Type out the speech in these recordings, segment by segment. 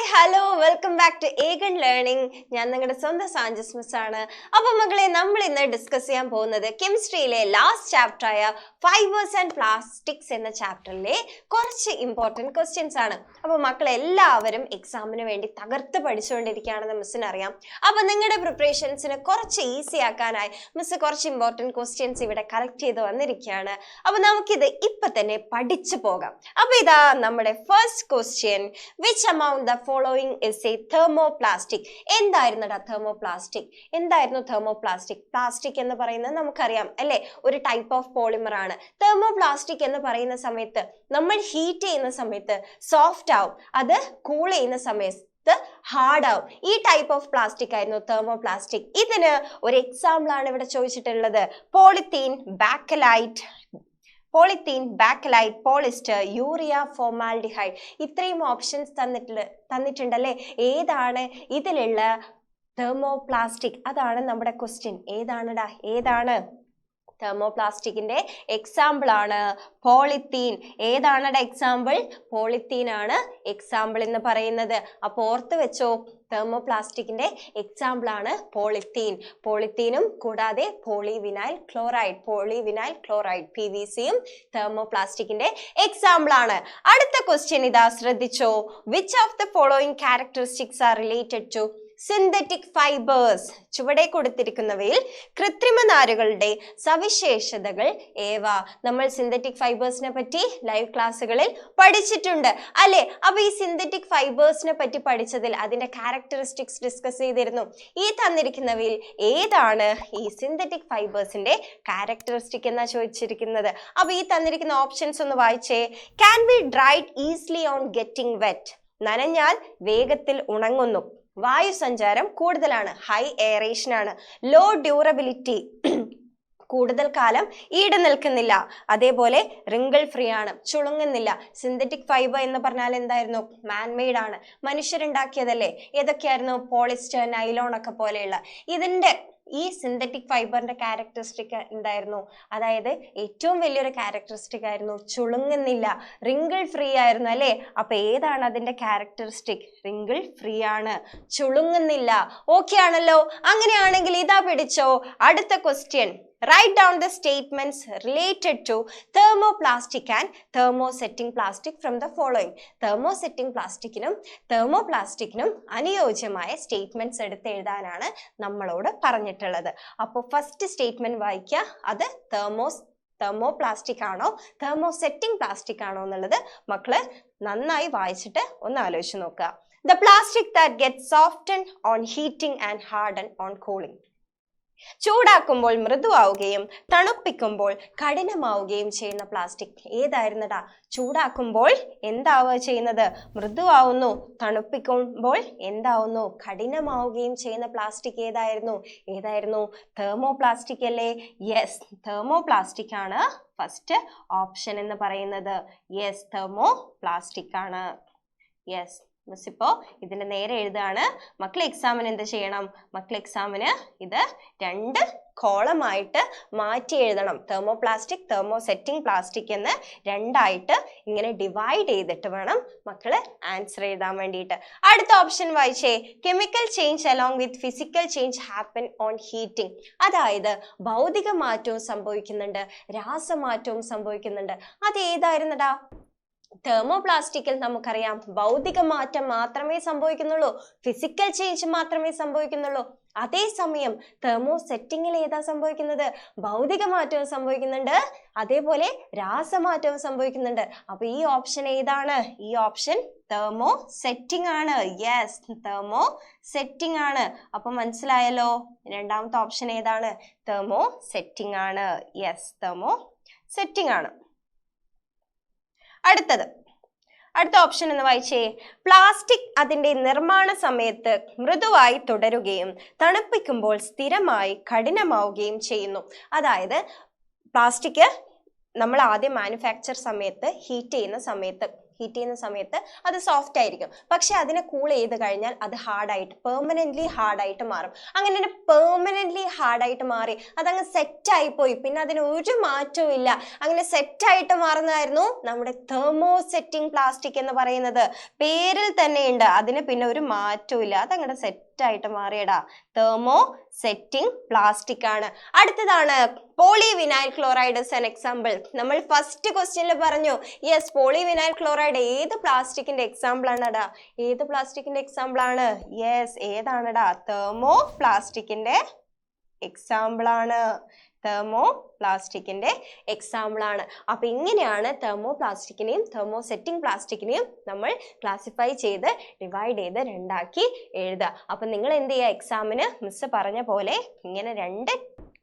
Hello welcome back to Aegon learning. ഞാൻ നിങ്ങളുടെ സ്വന്തം സാഞ്ചസ് മിസ് ആണ്. അപ്പൊ മക്കളെ, നമ്മൾ ഇന്ന് ഡിസ്കസ് ചെയ്യാൻ പോകുന്നത് കെമിസ്ട്രിയിലെ ലാസ്റ്റ് ചാപ്റ്റർ ആയ ഫൈബേഴ്സ് ആൻഡ് പ്ലാസ്റ്റിക്സ് എന്ന ചാപ്റ്ററിലെ കുറച്ച് ഇമ്പോർട്ടൻറ്റ് ക്വസ്റ്റ്യൻസ് ആണ്. അപ്പൊ മക്കളെ എല്ലാവരും എക്സാമിന് വേണ്ടി തകർത്ത് പഠിച്ചുകൊണ്ടിരിക്കുകയാണെന്ന് മിസ്സിന് അറിയാം. അപ്പൊ നിങ്ങളുടെ പ്രിപ്പറേഷൻസിന് കുറച്ച് ഈസി ആക്കാനായി മിസ് കുറച്ച് ഇമ്പോർട്ടൻറ്റ് ക്വസ്റ്റ്യൻസ് ഇവിടെ കളക്ട് ചെയ്ത് വന്നിരിക്കുകയാണ്. അപ്പൊ നമുക്കിത് ഇപ്പൊ തന്നെ പഠിച്ചു പോകാം. അപ്പൊ ഇതാ നമ്മുടെ first question. Which among the following is a thermoplastic? എന്തായിരുന്നടാ തെർമോപ്ലാസ്റ്റിക്? എന്തായിരുന്നു തെർമോപ്ലാസ്റ്റിക്? പ്ലാസ്റ്റിക് എന്ന് പറയുന്നത് നമുക്കറിയാം അല്ലെ, ഒരു ടൈപ്പ് ഓഫ് പോളിമർ ആണ്. തെർമോപ്ലാസ്റ്റിക് എന്ന് പറയുന്ന സമയത്ത് നമ്മൾ ഹീറ്റ് ചെയ്യുന്ന സമയത്ത് സോഫ്റ്റ് ആവും, അത് കൂൾ ചെയ്യുന്ന സമയത്ത് ഹാർഡ് ആവും. ഈ ടൈപ്പ് ഓഫ് പ്ലാസ്റ്റിക് ആയിരുന്നു തെർമോപ്ലാസ്റ്റിക്. ഇതിന് ഒരു എക്സാമ്പിൾ ആണ് ഇവിടെ ചോദിച്ചിട്ടുള്ളത്. Polythene, bakelite, polyester, urea, formaldehyde. ഇത്രയും ഓപ്ഷൻസ് തന്നിട്ടുണ്ടല്ലേ. ഏതാണ് ഇതിലുള്ള തെർമോപ്ലാസ്റ്റിക്? അതാണ് നമ്മുടെ ക്വസ്റ്റ്യൻ. ഏതാണ് തെർമോപ്ലാസ്റ്റിക്കിന്റെ എക്സാമ്പിൾ ആണ് പോളിത്തീൻ. ഏതാണടാ എക്സാമ്പിൾ? പോളിത്തീൻ ആണ് എക്സാമ്പിൾ എന്ന് പറയുന്നത്. അപ്പൊ ഓർത്ത് വെച്ചോ, തെർമോപ്ലാസ്റ്റിക്കിന്റെ എക്സാമ്പിൾ ആണ് പോളിത്തീനും കൂടാതെ പോളിവിനൈൽ ക്ലോറൈഡ് PVCയും തെർമോപ്ലാസ്റ്റിക്കിന്റെ എക്സാമ്പിൾ ആണ്. അടുത്ത ക്വസ്റ്റ്യൻ ഇതാ, ശ്രദ്ധിച്ചോ. Which of the following characteristics are related to synthetic fibres? ചുവടെ കൊടുത്തിരിക്കുന്നവയിൽ കൃത്രിമ നാരുകളുടെ സവിശേഷതകൾ ഏവ? നമ്മൾ സിന്തറ്റിക് ഫൈബേഴ്സിനെ പറ്റി ലൈവ് ക്ലാസ്സുകളിൽ പഠിച്ചിട്ടുണ്ട് അല്ലെ. അപ്പൊ ഈ സിന്തറ്റിക് ഫൈബേഴ്സിനെ പറ്റി പഠിച്ചതിൽ അതിന്റെ ക്യാരക്ടറിസ്റ്റിക്സ് ഡിസ്കസ് ചെയ്തിരുന്നു. ഈ തന്നിരിക്കുന്നവയിൽ ഏതാണ് ഈ സിന്തറ്റിക് ഫൈബേഴ്സിന്റെ ക്യാരക്ടറിസ്റ്റിക് എന്നാ ചോദിച്ചിരിക്കുന്നത്. അപ്പൊ ഈ തന്നിരിക്കുന്ന ഓപ്ഷൻസ് ഒന്ന് വായിച്ചേ. Can be dried easily on getting wet. നനഞ്ഞാൽ വേഗത്തിൽ ഉണങ്ങുന്നു. വായുസഞ്ചാരം കൂടുതലാണ്, ഹൈ എയറേഷൻ ആണ്. ലോ ഡ്യൂറബിലിറ്റി, കൂടുതൽ കാലം ഈട് നിൽക്കുന്നില്ല. അതേപോലെ റിങ്കിൾ ഫ്രീ ആണ്, ചുളുങ്ങുന്നില്ല. സിന്തറ്റിക് ഫൈബർ എന്ന് പറഞ്ഞാൽ എന്തായിരുന്നു? മാൻമെയ്ഡ് ആണ്, മനുഷ്യരുണ്ടാക്കിയതല്ലേ. ഏതൊക്കെയായിരുന്നു? പോളിസ്റ്റർ, നൈലോൺ ഒക്കെ പോലെയുള്ള. ഇതിന്റെ ഈ സിന്തറ്റിക് ഫൈബറിന്റെ ക്യാരക്ടറിസ്റ്റിക് എന്തായിരുന്നു? അതായത് ഏറ്റവും വലിയൊരു ക്യാരക്ടറിസ്റ്റിക് ആയിരുന്നു ചുളുങ്ങുന്നില്ല, റിങ്കിൾ ഫ്രീ ആയിരുന്നു അല്ലെ. അപ്പൊ ഏതാണ് അതിന്റെ ക്യാരക്ടറിസ്റ്റിക്? റിങ്കിൾ ഫ്രീ ആണ്, ചുളുങ്ങുന്നില്ല. ഓക്കെ ആണല്ലോ. അങ്ങനെയാണെങ്കിൽ ഇതാ പിടിച്ചോ അടുത്ത question. Write down the statements related to thermoplastic and thermosetting plastic from the following. Thermosetting plasticനും thermoplasticനും അനുയോജ്യമായ സ്റ്റേറ്റ്മെന്റ്സ് എടുത്ത് എഴുതാനാണ് നമ്മളോട് പറഞ്ഞിട്ടുള്ളത്. അപ്പോൾ ഫസ്റ്റ് സ്റ്റേറ്റ്മെന്റ് വായിക്കുക. അത് തെർമോപ്ലാസ്റ്റിക് ആണോ തെർമോസെറ്റിംഗ് പ്ലാസ്റ്റിക് ആണോ എന്നുള്ളത് മക്കള് നന്നായി വായിച്ചിട്ട് ഒന്ന് ആലോചിച്ച് നോക്കുക. The plastic that gets softened on heating and hardened on cooling. ചൂടാക്കുമ്പോൾ മൃദുവാവുകയും തണുപ്പിക്കുമ്പോൾ കഠിനമാവുകയും ചെയ്യുന്ന പ്ലാസ്റ്റിക് ഏതായിരുന്നടാ? ചൂടാക്കുമ്പോൾ എന്താവുക ചെയ്യുന്നത്? മൃദുവാവുന്നു. തണുപ്പിക്കുമ്പോൾ എന്താവുന്നു? കഠിനമാവുകയും ചെയ്യുന്ന പ്ലാസ്റ്റിക് ഏതായിരുന്നു? തെർമോപ്ലാസ്റ്റിക് അല്ലേ? യെസ്, തെർമോപ്ലാസ്റ്റിക് ആണ് ഫസ്റ്റ് ഓപ്ഷൻ എന്ന് പറയുന്നത്. യെസ്, തെർമോപ്ലാസ്റ്റിക് ആണ്. യെസ് മിസ് ഇപ്പോ ഇതിന്റെ നേരെ എഴുതാണ്. മക്കളെ എക്സാമിന് എന്ത് ചെയ്യണം? മക്കളെ എക്സാമിന് ഇത് 2 കോളമായിട്ട് മാറ്റി എഴുതണം. തെർമോപ്ലാസ്റ്റിക്, തെർമോസെറ്റിംഗ് പ്ലാസ്റ്റിക് എന്ന് 2ആയിട്ട് ഇങ്ങനെ ഡിവൈഡ് ചെയ്തിട്ട് വേണം മക്കള് ആൻസർ എഴുതാൻ വേണ്ടിയിട്ട്. അടുത്ത ഓപ്ഷൻ വായിച്ചേ. Chemical change along with physical change happen on heating. അതായത് ഭൗതിക മാറ്റവും സംഭവിക്കുന്നുണ്ട്, രാസമാറ്റവും സംഭവിക്കുന്നുണ്ട്. അത് ഏതായിരുന്നടാ? തെർമോപ്ലാസ്റ്റിക്കിൽ നമുക്കറിയാം ഭൗതിക മാറ്റം മാത്രമേ സംഭവിക്കുന്നുള്ളൂ, ഫിസിക്കൽ ചേഞ്ച് മാത്രമേ സംഭവിക്കുന്നുള്ളൂ. അതേസമയം തെർമോസെറ്റിംഗിൽ ഏതാ സംഭവിക്കുന്നത്? ഭൗതിക മാറ്റവും സംഭവിക്കുന്നുണ്ട്, അതേപോലെ രാസമാറ്റവും സംഭവിക്കുന്നുണ്ട്. അപ്പൊ ഈ ഓപ്ഷൻ ഏതാണ്? ഈ ഓപ്ഷൻ തെർമോസെറ്റിംഗ് ആണ്. യെസ്, തെർമോസെറ്റിംഗ് ആണ്. അപ്പൊ മനസ്സിലായല്ലോ. രണ്ടാമത്തെ ഓപ്ഷൻ ഏതാണ്? തെർമോസെറ്റിംഗ് ആണ്. യെസ്, തെർമോസെറ്റിംഗ് ആണ്. അടുത്ത ഓപ്ഷൻ എന്ന് വായിച്ചേ. പ്ലാസ്റ്റിക് അതിന്റെ നിർമ്മാണ സമയത്ത് മൃദുവായി തുടരുകയും തണുപ്പിക്കുമ്പോൾ സ്ഥിരമായി കഠിനമാവുകയും ചെയ്യുന്നു. അതായത് പ്ലാസ്റ്റിക് നമ്മൾ ആദ്യം മാനുഫാക്ചർ സമയത്ത് ഹീറ്റ് ചെയ്യുന്ന സമയത്ത് ഹീറ്റ് ചെയ്യുന്ന സമയത്ത് അത് സോഫ്റ്റ് ആയിരിക്കും. പക്ഷെ അതിനെ കൂൾ ചെയ്ത് കഴിഞ്ഞാൽ അത് ഹാർഡായിട്ട് പെർമനന്റ്ലി ഹാർഡായിട്ട് മാറും. അങ്ങനെ പെർമനന്റ്ലി ഹാർഡായിട്ട് മാറി അതങ്ങ് സെറ്റായി പോയി. പിന്നെ അതിന് ഒരു മാറ്റവും ഇല്ല. അങ്ങനെ സെറ്റായിട്ട് മാറുന്നതായിരുന്നു നമ്മുടെ തെർമോ സെറ്റിംഗ് പ്ലാസ്റ്റിക് എന്ന് പറയുന്നത്. പേരിൽ തന്നെയുണ്ട്, അതിന് പിന്നെ ഒരു മാറ്റവും ഇല്ല. അതങ്ങടെ സെറ്റായിട്ട് മാറിയടാ, തെർമോ സെറ്റിംഗ് പ്ലാസ്റ്റിക് ആണ്. അടുത്തതാണ് polyvinyl chloride is an example. നമ്മൾ ഫസ്റ്റ് ക്വസ്റ്റ്യനിൽ പറഞ്ഞു യെസ്, പോളിവിനൈൽ ക്ലോറൈഡ് ഏത് പ്ലാസ്റ്റിക്കിന്റെ എക്സാമ്പിൾ ആണടാ? ഏത് പ്ലാസ്റ്റിക്കിന്റെ എക്സാമ്പിൾ ആണ്? യെസ്, ഏതാണടാ? തെർമോ പ്ലാസ്റ്റിക്കിന്റെ എക്സാമ്പിൾ ആണ്. തെർമോ പ്ലാസ്റ്റിക്കിന്റെ എക്സാമ്പിൾ ആണ്. അപ്പൊ ഇങ്ങനെയാണ് തെർമോ പ്ലാസ്റ്റിക്കിനെയും തെർമോ സെറ്റിംഗ് പ്ലാസ്റ്റിക്കിനെയും നമ്മൾ ക്ലാസിഫൈ ചെയ്ത് ഡിവൈഡ് ചെയ്ത് രണ്ടാക്കി എഴുതുക. അപ്പൊ നിങ്ങൾ എന്ത് ചെയ്യുക, എക്സാമിന് മിസ് പറഞ്ഞ പോലെ ഇങ്ങനെ രണ്ട്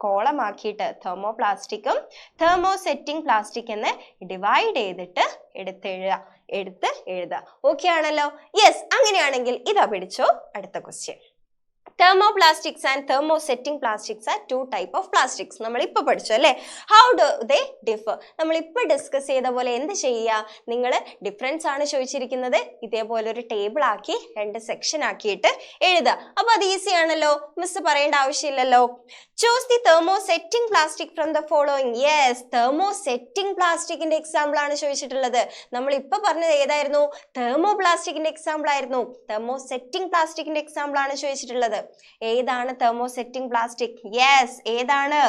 കോളം ആക്കിയിട്ട് തെർമോ പ്ലാസ്റ്റിക്കും തെർമോ സെറ്റിംഗ് പ്ലാസ്റ്റിക് എന്ന് ഡിവൈഡ് ചെയ്തിട്ട് എടുത്ത് എഴുതുക. ഓക്കെ ആണല്ലോ? യെസ്, അങ്ങനെയാണെങ്കിൽ ഇതാ പിടിച്ചോ അടുത്ത question. Thermoplastics and thermosetting plastics are two type of plastics. നമ്മൾ ഇപ്പൊ പഠിച്ചു അല്ലേ? How do they differ? നമ്മൾ ഇപ്പൊ ഡിസ്കസ് ചെയ്ത പോലെ എന്ത് ചെയ്യുക, നിങ്ങൾ ഡിഫറൻസ് ആണ് ചോദിച്ചിരിക്കുന്നത്, ഇതേപോലെ ഒരു ടേബിൾ ആക്കി രണ്ട് സെക്ഷൻ ആക്കിയിട്ട് എഴുതുക. അപ്പൊ അത് ഈസി ആണല്ലോ, മിസ് പറയേണ്ട ആവശ്യമില്ലല്ലോ. Choose the thermosetting plastic from the following. Yes, thermosetting പ്ലാസ്റ്റിക്കിന്റെ എക്സാമ്പിൾ ആണ് ചോദിച്ചിട്ടുള്ളത്. നമ്മൾ ഇപ്പൊ പറഞ്ഞത് ഏതായിരുന്നു? തെർമോപ്ലാസ്റ്റിക്കിന്റെ എക്സാമ്പിൾ ആയിരുന്നു. തെർമോസെറ്റിംഗ് പ്ലാസ്റ്റിക്കിന്റെ എക്സാമ്പിൾ ആണ് ചോദിച്ചിട്ടുള്ളത്. ഏതാണ് തെർമോസെറ്റിംഗ് പ്ലാസ്റ്റിക്? യെസ്, ഏതാണ്?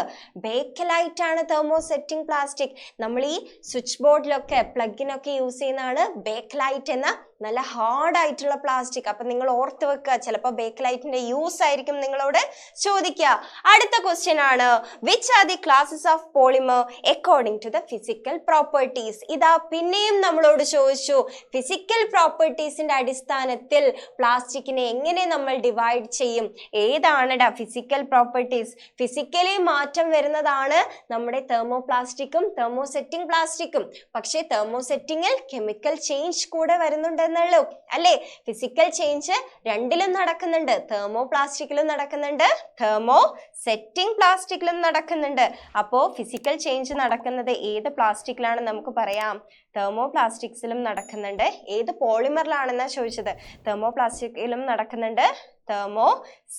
ബേക്കലൈറ്റ് ആണ് തെർമോസെറ്റിംഗ് പ്ലാസ്റ്റിക്. നമ്മൾ ഈ സ്വിച്ച് ബോർഡിലൊക്കെ പ്ലഗിനൊക്കെ യൂസ് ചെയ്യുന്നതാണ് ബേക്കലൈറ്റ് എന്ന നല്ല ഹാർഡ് ആയിട്ടുള്ള പ്ലാസ്റ്റിക്. അപ്പൊ നിങ്ങൾ ഓർത്ത് വെക്കുക, ചിലപ്പോൾ ബേക്കലൈറ്റിന്റെ യൂസ് ആയിരിക്കും നിങ്ങളോട് ചോദിക്കുക. അടുത്ത ക്വസ്റ്റ്യൻ ആണ്, which are the classes of polymer according to the physical properties. ഇതാ പിന്നെയും നമ്മളോട് ചോദിച്ചു, ഫിസിക്കൽ പ്രോപ്പർട്ടീസിന്റെ അടിസ്ഥാനത്തിൽ പ്ലാസ്റ്റിക്കിനെ എങ്ങനെ നമ്മൾ ഡിവൈഡ് ചെയ്യും? ഏതാണെടാ ഫിസിക്കൽ പ്രോപ്പർട്ടീസ്? ഫിസിക്കലി മാറ്റം വരുന്നതാണ് നമ്മുടെ തെർമോപ്ലാസ്റ്റിക്കും തെർമോസെറ്റിംഗ് പ്ലാസ്റ്റിക്കും. പക്ഷേ തെർമോസെറ്റിംഗിൽ കെമിക്കൽ ചേഞ്ച് കൂടെ വരുന്നുണ്ട് എന്നുള്ളൂ അല്ലേ? ഫിസിക്കൽ ചേഞ്ച് രണ്ടിലും നടക്കുന്നുണ്ട്, തെർമോപ്ലാസ്റ്റിക്കിലും നടക്കുന്നുണ്ട്, തെർമോ സെറ്റിംഗ് പ്ലാസ്റ്റിക്കിലും നടക്കുന്നുണ്ട്. അപ്പോ ഫിസിക്കൽ ചേഞ്ച് നടക്കുന്നത് ഏത് പ്ലാസ്റ്റിക്കിലാണ് നമുക്ക് പറയാം? തെർമോപ്ലാസ്റ്റിക്സിലും നടക്കുന്നുണ്ട്. ഏത് പോളിമറിലാണെന്നാ ചോദിച്ചത്? തെർമോപ്ലാസ്റ്റിക്കിലും നടക്കുന്നുണ്ട്, തെർമോ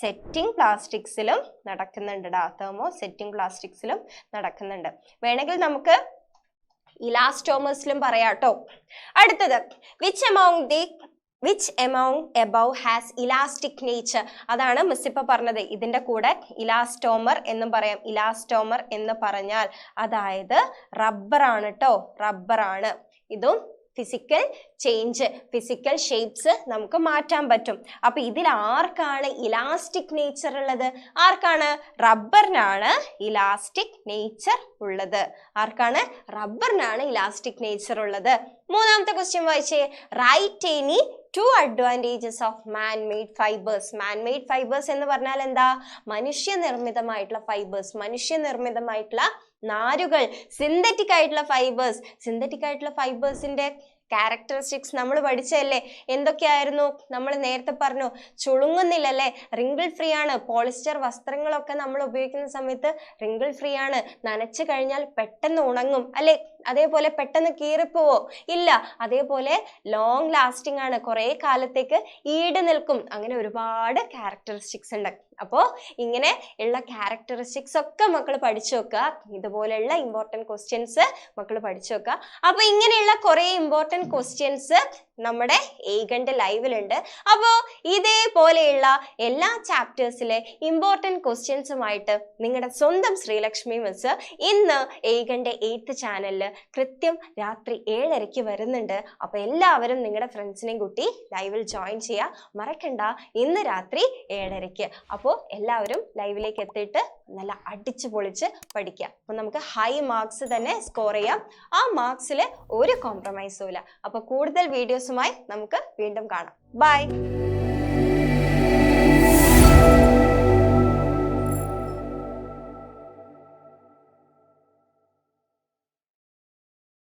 സെറ്റിംഗ് പ്ലാസ്റ്റിക്സിലും നടക്കുന്നുണ്ട്. തെർമോ സെറ്റിംഗ് പ്ലാസ്റ്റിക്സിലും നടക്കുന്നുണ്ട്. വേണമെങ്കിൽ നമുക്ക് ഇലാസ്റ്റോമേഴ്സിലും പറയാട്ടോ. അടുത്തത്, which among above has elastic nature? അതാണ് മിസ് ഇപ്പൊ പറഞ്ഞത്. ഇതിന്റെ കൂടെ ഇലാസ്റ്റോമർ എന്നും പറയാം. ഇലാസ്റ്റോമർ എന്ന് പറഞ്ഞാൽ അതായത് റബ്ബർ ആണ് ട്ടോ, റബ്ബർ ആണ്. ഇതും ഫിസിക്കൽ ചേഞ്ച്, ഫിസിക്കൽ ഷേപ്സ് നമുക്ക് മാറ്റാൻ പറ്റും. അപ്പൊ ഇതിൽ ആർക്കാണ് ഇലാസ്റ്റിക് നേച്ചർ ഉള്ളത്? ആർക്കാണ്? റബ്ബറിനാണ് ഇലാസ്റ്റിക് നേച്ചർ ഉള്ളത്. ആർക്കാണ്? റബ്ബറിനാണ് ഇലാസ്റ്റിക് നേച്ചർ ഉള്ളത്. മൂന്നാമത്തെ ക്വസ്റ്റ്യൻ വായിച്ചേ. Write any two advantages of man-made fibers. Man-made fibers എന്ന് പറഞ്ഞാൽ എന്താ? മനുഷ്യനിർമ്മിതമായിട്ടുള്ള ഫൈബേഴ്സ്, മനുഷ്യനിർമ്മിതമായിട്ടുള്ള നാരുകൾ, സിന്തറ്റിക് ആയിട്ടുള്ള ഫൈബേഴ്സ്. സിന്തറ്റിക് ആയിട്ടുള്ള ഫൈബേഴ്സിന്റെ ക്യാരക്ടറിസ്റ്റിക്സ് നമ്മൾ പഠിച്ചല്ലേ? എന്തൊക്കെയായിരുന്നു? നമ്മൾ നേരത്തെ പറഞ്ഞു, ചുളുങ്ങുന്നില്ലല്ലേ, റിങ്കിൾ ഫ്രീ ആണ്. പോളിസ്റ്റർ വസ്ത്രങ്ങളൊക്കെ നമ്മൾ ഉപയോഗിക്കുന്ന സമയത്ത് റിങ്കിൾ ഫ്രീ ആണ്. നനച്ചു കഴിഞ്ഞാൽ പെട്ടെന്ന് ഉണങ്ങും അല്ലെ? അതേപോലെ പെട്ടെന്ന് കീറിപ്പോവോ? ഇല്ല. അതേപോലെ ലോങ് ലാസ്റ്റിംഗ് ആണ്, കുറെ കാലത്തേക്ക് ഈട് നിൽക്കും. അങ്ങനെ ഒരുപാട് ക്യാരക്ടറിസ്റ്റിക്സ് ഉണ്ട്. അപ്പോ ഇങ്ങനെ ഉള്ള ക്യാരക്ടറിസ്റ്റിക്സ് ഒക്കെ മക്കൾ പഠിച്ചു വെക്കുക. ഇതുപോലെയുള്ള ഇമ്പോർട്ടൻറ്റ് ക്വസ്റ്റ്യൻസ് മക്കൾ പഠിച്ചു വെക്കുക. അപ്പൊ ഇങ്ങനെയുള്ള കുറെ ഇമ്പോർട്ടൻറ്റ് ക്വസ്റ്റ്യൻസ് നമ്മുടെ ഏകണ്ട് ലൈവിലുണ്ട്. അപ്പോൾ ഇതേപോലെയുള്ള എല്ലാ ചാപ്റ്റേഴ്സിലെ ഇമ്പോർട്ടൻറ്റ് ക്വസ്റ്റ്യൻസുമായിട്ട് നിങ്ങളുടെ സ്വന്തം ശ്രീലക്ഷ്മി മിസ് ഇന്ന് ഏകണ്ട് 8th ചാനലിൽ കൃത്യം രാത്രി 7:30 വരുന്നുണ്ട്. അപ്പോൾ എല്ലാവരും നിങ്ങളുടെ ഫ്രണ്ട്സിനെയും കൂട്ടി ലൈവിൽ ജോയിൻ ചെയ്യുക, മറക്കണ്ട. ഇന്ന് രാത്രി 7:30. അപ്പോൾ എല്ലാവരും ലൈവിലേക്ക് എത്തിയിട്ട് നല്ല അടിച്ചു പൊളിച്ച് പഠിക്കുക. അപ്പോൾ നമുക്ക് ഹൈ മാർക്സ് തന്നെ സ്കോർ ചെയ്യാം. ആ മാർക്സിൽ ഒരു കോംപ്രമൈസും ഇല്ല. അപ്പോൾ കൂടുതൽ വീഡിയോസുമായി നമുക്ക് വീണ്ടും കാണാം. ബൈ.